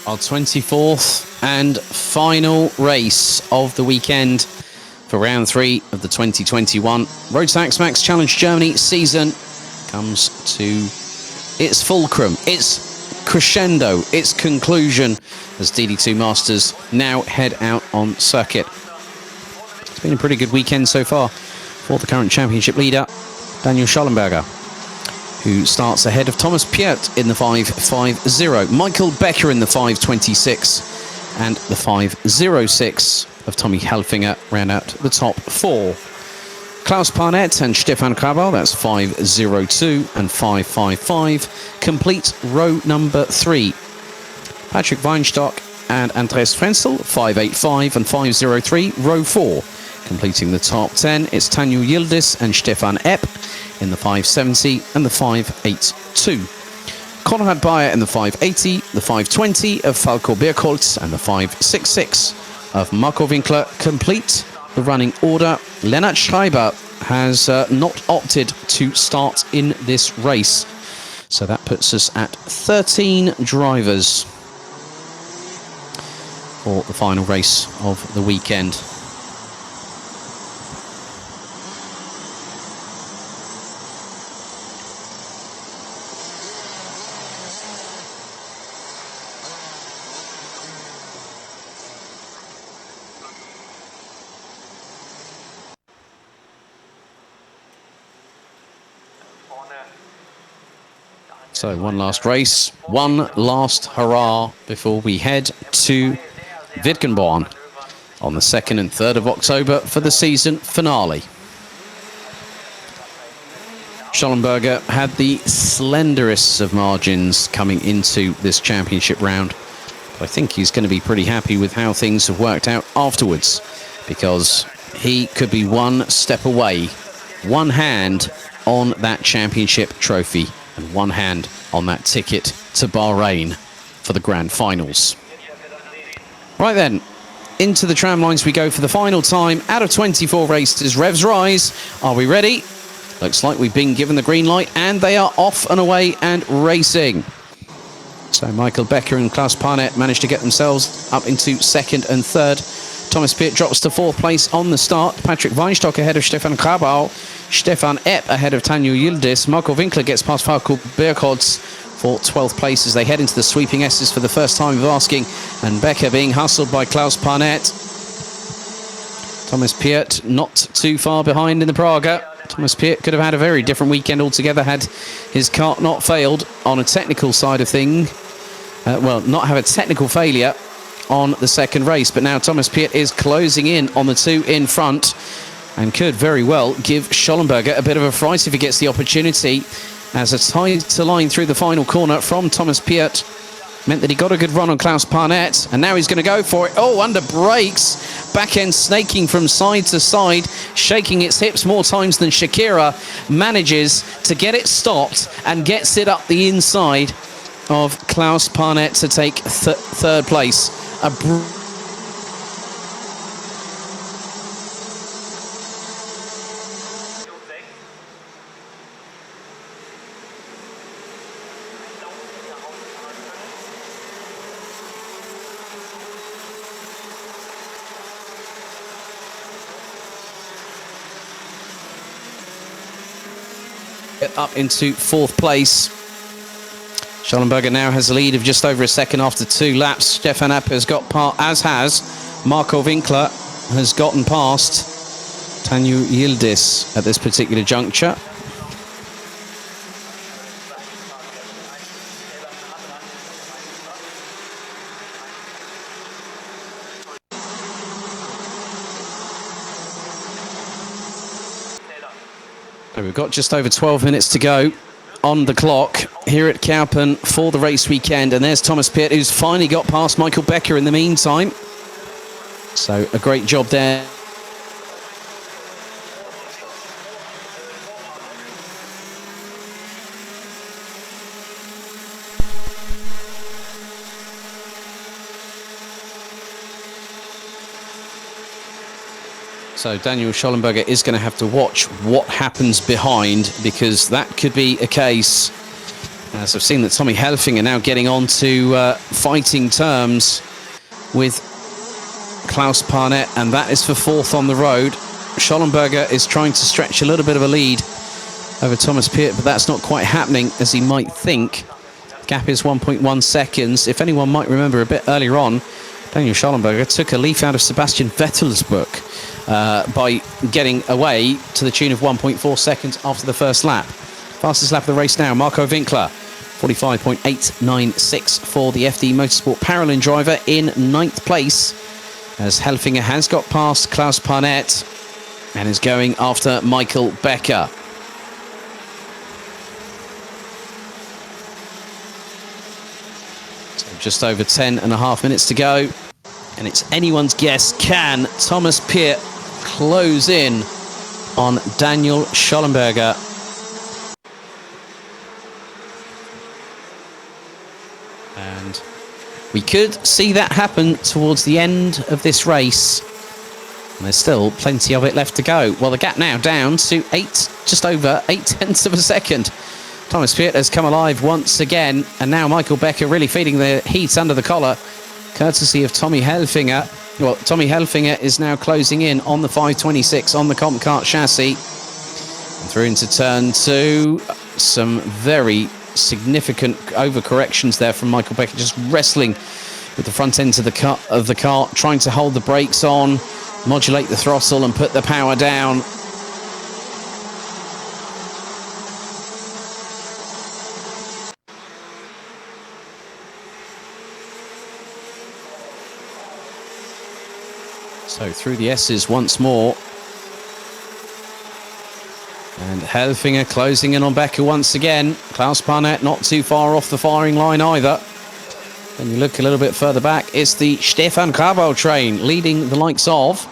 Our 24th and final race of the weekend for round 3 of the 2021 Road to Axmax Challenge Germany season comes to its fulcrum, its crescendo, its conclusion as DD2 Masters now head out on circuit. It's been a pretty good weekend so far for the current championship leader, Daniel Schollenberger, who starts ahead of Thomas Piet in the 5.50. Michael Becker in the 5.26 and the 5.06 of Tommy Helfinger round out the top 4. Klaus Parnett and Stefan Krabal, that's 5.02 and 5.55, complete row number 3. Patrick Weinstock and Andreas Frenzel, 5.85 and 5.03, row 4. Completing the top 10, it's Tanju Yildiz and Stefan Epp in the 5.70 and the 5.82. Konrad Bayer in the 5.80, the 5.20 of Falco Birkholz and the 5.66 of Marco Winkler complete the running order. Lennart Schreiber has not opted to start in this race. So that puts us at 13 drivers for the final race of the weekend. So one last race, one last hurrah before we head to Witgenborn on the 2nd and 3rd of October for the season finale. Schollenberger had the slenderest of margins coming into this championship round. But I think he's going to be pretty happy with how things have worked out afterwards, because he could be one step away, one hand on that championship trophy and one hand on that ticket to Bahrain for the grand finals. Right then, into the tram lines we go for the final time. Out of 24 races, revs rise. Are we ready? Looks like we've been given the green light and they are off and away and racing. So Michael Becker and Klaus Parnett managed to get themselves up into 2nd and 3rd. Thomas Piet drops to 4th place on the start. Patrick Weinstock ahead of Stefan Krabal. Stefan Epp ahead of Tanju Yildiz. Marco Winkler gets past Falco Birkholz for 12th place as they head into the sweeping S's for the first time of asking. And Becker being hustled by Klaus Parnett. Thomas Piet not too far behind in the Praga. Thomas Piet could have had a very different weekend altogether had his kart not failed on a technical side of thing. Not have a technical failure on the second race, but now Thomas Piet is closing in on the 2 in front and could very well give Schollenberger a bit of a fright if he gets the opportunity, as a tighter line through the final corner from Thomas Piet meant that he got a good run on Klaus Parnett, and now he's going to go for it. Oh, under brakes, back end snaking from side to side, shaking its hips more times than Shakira, manages to get it stopped and gets it up the inside of Klaus Parnett to take 3rd place. Up into 4th place. Schollenberger now has a lead of just over a second after 2 laps. Stefan Epp has got past, as has Marco Winkler, has gotten past Tanju Yildiz at this particular juncture. We've got just over 12 minutes to go on the clock here at Kerpen for the race weekend, and there's Thomas Piet, who's finally got past Michael Becker in the meantime. So a great job there. So Daniel Schollenberger is going to have to watch what happens behind, because that could be a case As I've seen that Tommy Helfinger now getting on to fighting terms with Klaus Parnett, and that is for fourth on the road. Schollenberger is trying to stretch a little bit of a lead over Thomas Piet, but that's not quite happening as he might think. The gap is 1.1 seconds. If anyone might remember a bit earlier on, Daniel Schollenberger took a leaf out of Sebastian Vettel's book by getting away to the tune of 1.4 seconds after the first lap. Fastest lap of the race now, Marco Winkler, 45.896 for the FD Motorsport Paralin driver in 9th place, as Helfinger has got past Klaus Parnett and is going after Michael Becker. So just over 10.5 minutes to go, and it's anyone's guess, can Thomas Piet close in on Daniel Schollenberger? And we could see that happen towards the end of this race. And there's still plenty of it left to go. Well, the gap now down to just over 0.8 of a second. Thomas Piet has come alive once again, and now Michael Becker really feeding the heat under the collar, courtesy of Tommy Helfinger. Well, Tommy Helfinger is now closing in on the 526 on the Comp Kart chassis. And through into turn 2, some very significant overcorrections there from Michael Becker, just wrestling with the front end of the car, trying to hold the brakes on, modulate the throttle and put the power down. So through the S's once more. And Helfinger closing in on Becker once again. Klaus Parnett not too far off the firing line either. When you look a little bit further back, it's the Stefan Grabo train leading the likes of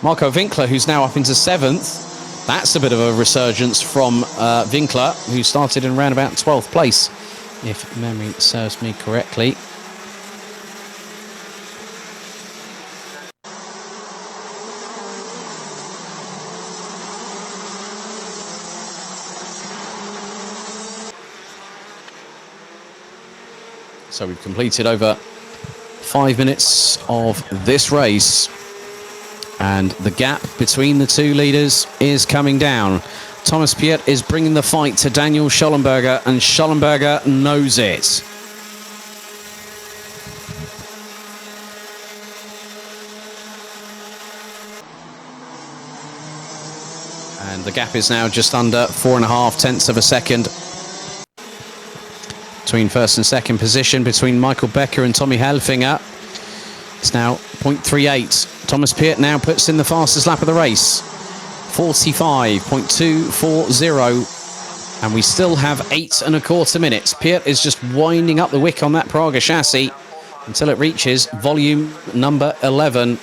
Marco Winkler, who's now up into 7th. That's a bit of a resurgence from Winkler, who started in around about 12th place, if memory serves me correctly. So we've completed over 5 minutes of this race, and the gap between the two leaders is coming down. Thomas Piet is bringing the fight to Daniel Schollenberger, and Schollenberger knows it. And the gap is now just under 4.5 of a second between first and second position, between Michael Becker and Tommy Helfinger. It's now 0.38. Thomas Piet now puts in the fastest lap of the race, 45.240. And we still have 8.25 minutes. Piet is just winding up the wick on that Praga chassis until it reaches volume number 11.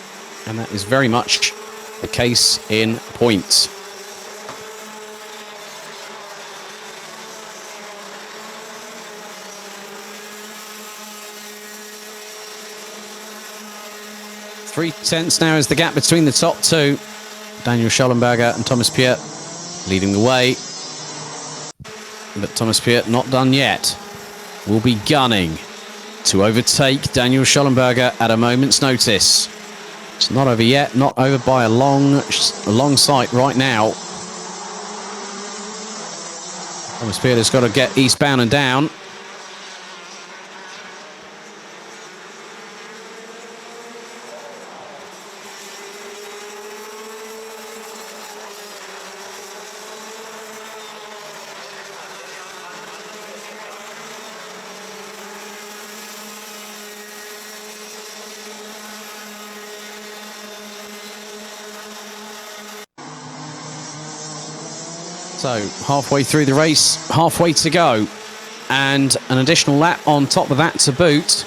And that is very much the case in points. .3 now is the gap between the top two. Daniel Schollenberger and Thomas Piet leading the way. But Thomas Piet not done yet. Will be gunning to overtake Daniel Schollenberger at a moment's notice. It's not over yet, not over by a long sight right now. Thomas Piet has got to get eastbound and down. So halfway through the race, halfway to go, and an additional lap on top of that to boot.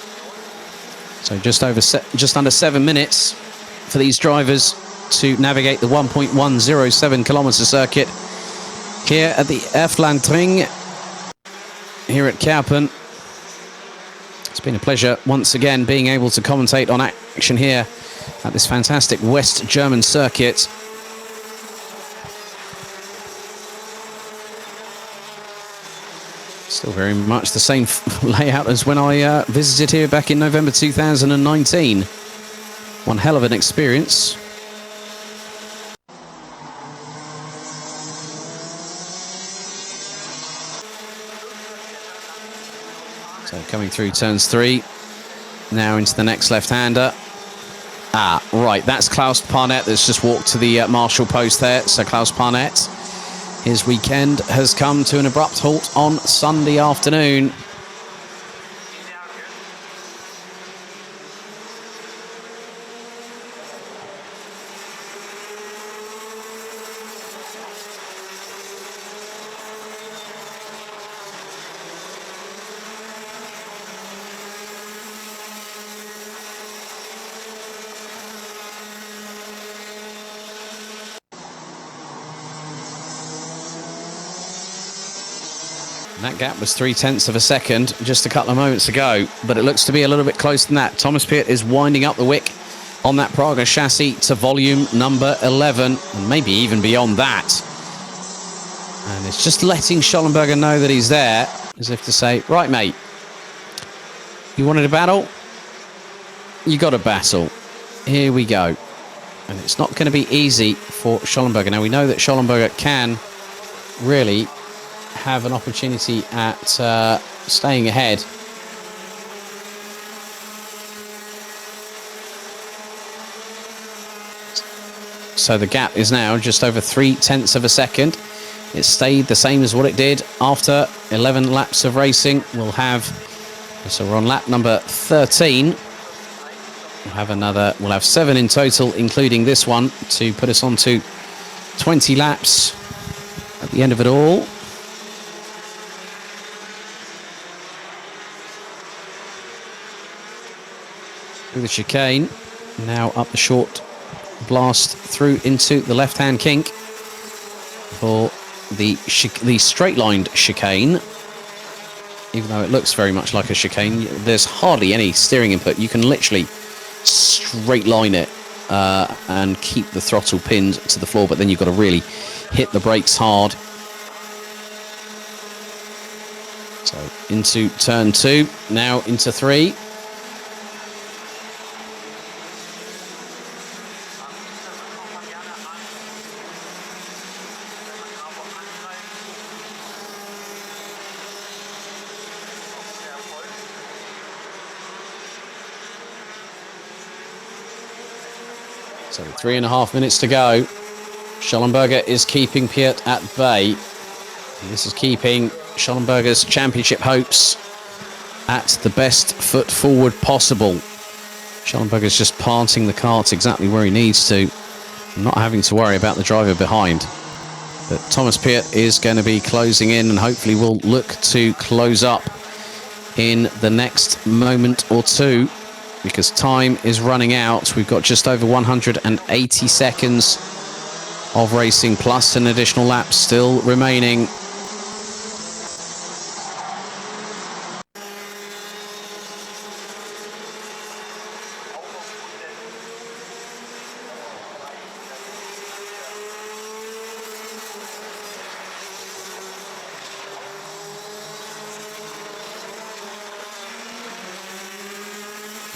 So just under 7 minutes for these drivers to navigate the 1.107 kilometer circuit here at the Erflandring here at Kerpen. It's been a pleasure once again being able to commentate on action here at this fantastic West German circuit. Still very much the same layout as when I visited here back in November 2019. One hell of an experience. So coming through turns 3, now into the next left-hander. Ah, right, that's Klaus Parnett that's just walked to the marshal post there. So Klaus Parnett, his weekend has come to an abrupt halt on Sunday afternoon. That gap was 0.3 of a second just a couple of moments ago, but it looks to be a little bit closer than that. Thomas Piet is winding up the wick on that Praga chassis to volume number 11, and maybe even beyond that. And it's just letting Schollenberger know that he's there, as if to say, right, mate, you wanted a battle? You got a battle. Here we go. And it's not going to be easy for Schollenberger. Now, we know that Schollenberger can really have an opportunity at staying ahead. So the gap is now just over 0.3 of a second. It stayed the same as what it did after 11 laps of racing. We'll have, so we're on lap number 13. We'll have 7 in total, including this one, to put us on to 20 laps at the end of it all. Through the chicane, now up the short blast through into the left-hand kink for the straight-lined chicane. Even though it looks very much like a chicane, there's hardly any steering input. You can literally straight line it and keep the throttle pinned to the floor, but then you've got to really hit the brakes hard. So into turn 2, now into 3. So 3.5 minutes to go. Schollenberger is keeping Piet at bay. And this is keeping Schollenberger's championship hopes at the best foot forward possible. Schollenberger's just planting the carts exactly where he needs to, not having to worry about the driver behind. But Thomas Piet is going to be closing in, and hopefully will look to close up in the next moment or two, because time is running out. We've got just over 180 seconds of racing, plus an additional lap still remaining.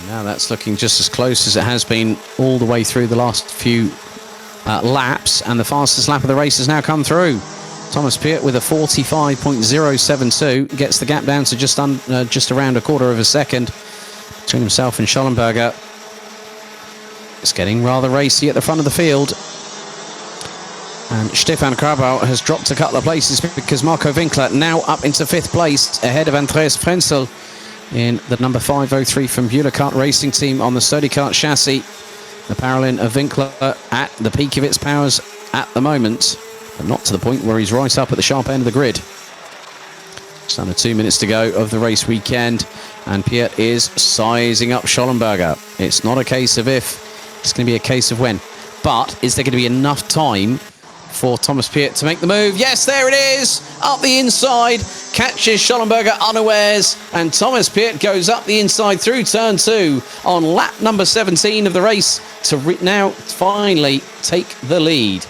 Now that's looking just as close as it has been all the way through the last few laps, and the fastest lap of the race has now come through. Thomas Piet with a 45.072 gets the gap down to just around a quarter of a second between himself and Schollenberger. It's getting rather racy at the front of the field, and Stefan Krabau has dropped a couple of places because Marco Winkler now up into 5th place ahead of Andreas Frenzel in the number 503 from Buehler Kart Racing Team on the Sturdy Kart chassis. The Paralin of Winkler at the peak of its powers at the moment, but not to the point where he's right up at the sharp end of the grid. Just under 2 minutes to go of the race weekend, and Piet is sizing up Schollenberger. It's not a case of if, it's going to be a case of when. But is there going to be enough time for Thomas Piet to make the move? Yes, there it is! Up the inside, catches Schollenberger unawares, and Thomas Piet goes up the inside through turn 2 on lap number 17 of the race to now finally take the lead.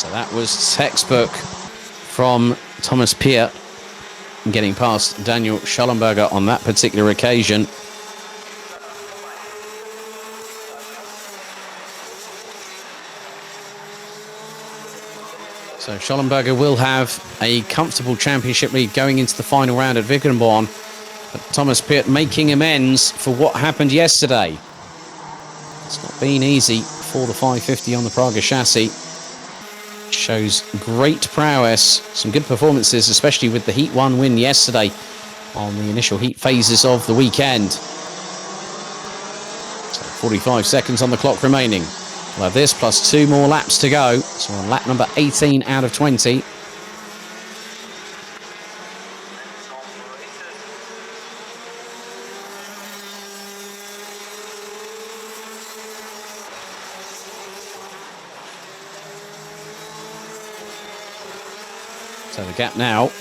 So that was textbook from Thomas Piet, getting past Daniel Schallenberger on that particular occasion. So Schallenberger will have a comfortable championship lead going into the final round at Wickenborn. But Thomas Piet making amends for what happened yesterday. It's not been easy for the 550 on the Praga chassis. Shows great prowess, some good performances, especially with the Heat 1 win yesterday on the initial heat phases of the weekend. So 45 seconds on the clock remaining. We'll have this plus 2 more laps to go. So on lap number 18 out of 20. So the gap now,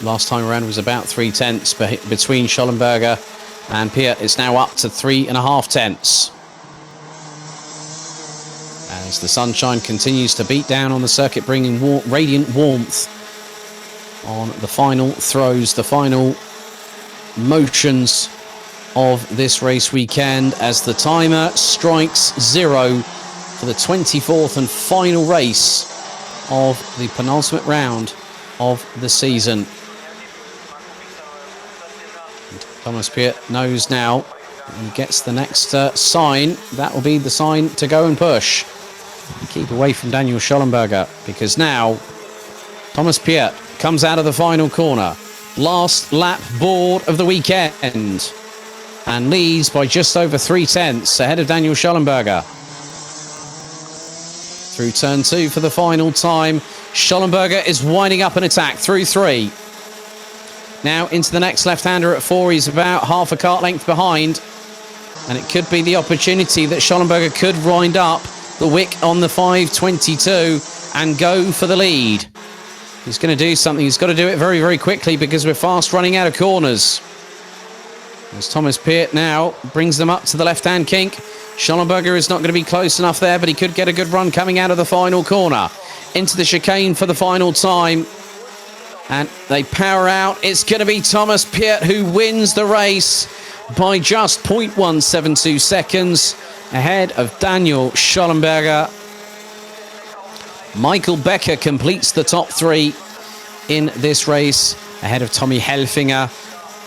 last time around, was about 0.3 between Schallenberger and Piet. It's now up to 3.5 tenths. As the sunshine continues to beat down on the circuit, bringing radiant warmth on the final throws, the final motions of this race weekend, as the timer strikes 0 for the 24th and final race of the penultimate round of the season. And Thomas Piet knows now he gets the next sign. That will be the sign to go and push. Keep away from Daniel Schallenberger, because now Thomas Piet comes out of the final corner. Last lap board of the weekend, and leads by just over 3 tenths ahead of Daniel Schallenberger. Through turn 2 for the final time. Schallenberger is winding up an attack through 3. Now into the next left-hander at 4. He's about half a kart length behind. And it could be the opportunity that Schallenberger could wind up the wick on the 522 and go for the lead. He's going to do something. He's got to do it very, very quickly, because we're fast running out of corners. As Thomas Piet now brings them up to the left-hand kink. Schallenberger is not going to be close enough there, but he could get a good run coming out of the final corner. Into the chicane for the final time. And they power out. It's going to be Thomas Piet who wins the race by just 0.172 seconds ahead of Daniel Schallenberger. Michael Becker completes the top 3 in this race ahead of Tommy Helfinger,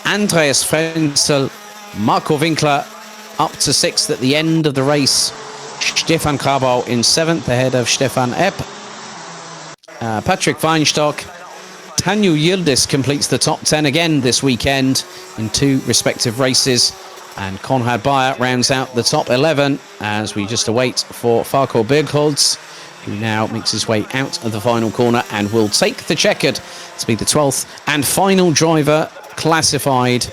Andreas Frenzel, Marco Winkler up to 6th at the end of the race. Stefan Krabau in 7th ahead of Stefan Epp. Patrick Weinstock. Daniel Yildiz completes the top 10 again this weekend in 2 respective races. And Konrad Bayer rounds out the top 11 as we just await for Farko Bergholz, who now makes his way out of the final corner and will take the checkered to be the 12th and final driver classified.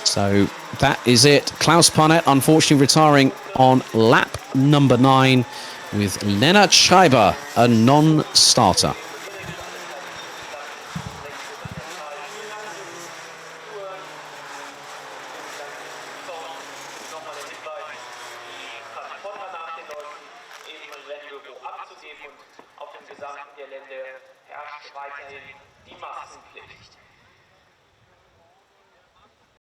So that is it. Klaus Parnett unfortunately retiring on lap number 9, with Lennart Schreiber a non-starter. Auf dem gesamten Gelände herrscht weiterhin die Maskenpflicht.